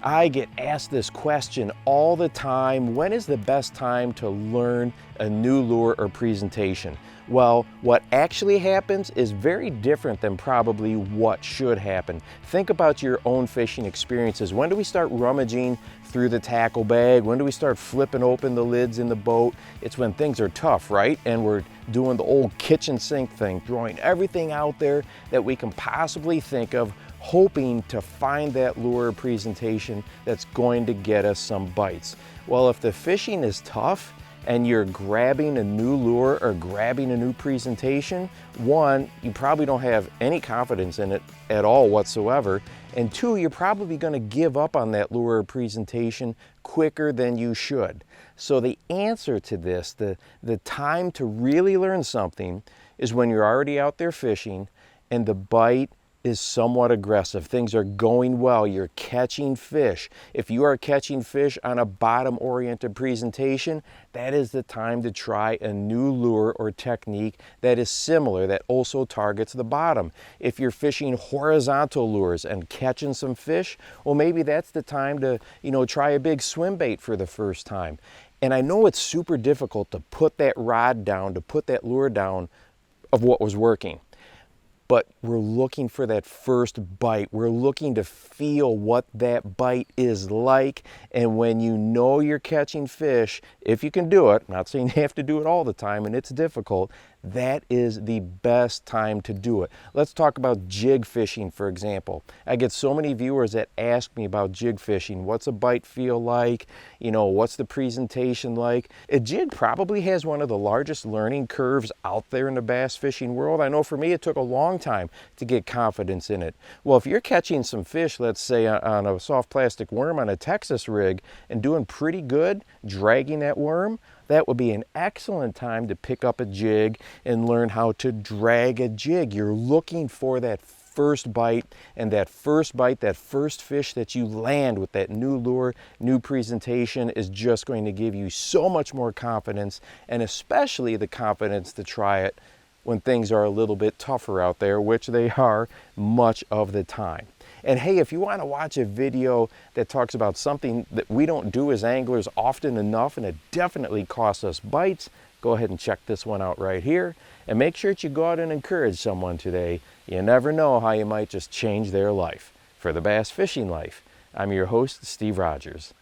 I get asked this question all the time. When is the best time to learn a new lure or presentation? Well, what actually happens is very different than probably what should happen. Think about your own fishing experiences. When do we start rummaging through the tackle bag? When do we start flipping open the lids in the boat? It's when things are tough, right? And we're doing the old kitchen sink thing, throwing everything out there that we can possibly think of, hoping to find that lure presentation that's going to get us some bites. Well, if the fishing is tough and you're grabbing a new lure or grabbing a new presentation, one, you probably don't have any confidence in it at all whatsoever, and two, you're probably going to give up on that lure or presentation quicker than you should. So the answer to this, the time to really learn something, is when you're already out there fishing and the bite is somewhat aggressive. Things are going well. You're catching fish. If you are catching fish on a bottom-oriented presentation, that is the time to try a new lure or technique that is similar, that also targets the bottom. If you're fishing horizontal lures and catching some fish, well, maybe that's the time to, try a big swim bait for the first time. And I know it's super difficult to put that rod down, to put that lure down of what was working. But we're looking for that first bite. We're looking to feel what that bite is like. And when you know you're catching fish, if you can do it, I'm not saying you have to do it all the time and it's difficult, that is the best time to do it. Let's talk about jig fishing, for example. I get so many viewers that ask me about jig fishing. What's a bite feel like? What's the presentation like? A jig probably has one of the largest learning curves out there in the bass fishing world. I know for me, it took a long time to get confidence in it. Well, if you're catching some fish, let's say on a soft plastic worm on a Texas rig and doing pretty good dragging that worm, that would be an excellent time to pick up a jig and learn how to drag a jig. You're looking for that first bite, and that first bite, that first fish that you land with that new lure, new presentation, is just going to give you so much more confidence, and especially the confidence to try it when things are a little bit tougher out there, which they are much of the time. And hey, if you want to watch a video that talks about something that we don't do as anglers often enough, and it definitely costs us bites, go ahead and check this one out right here. And make sure that you go out and encourage someone today. You never know how you might just change their life. For the Bass Fishing Life, I'm your host, Steve Rogers.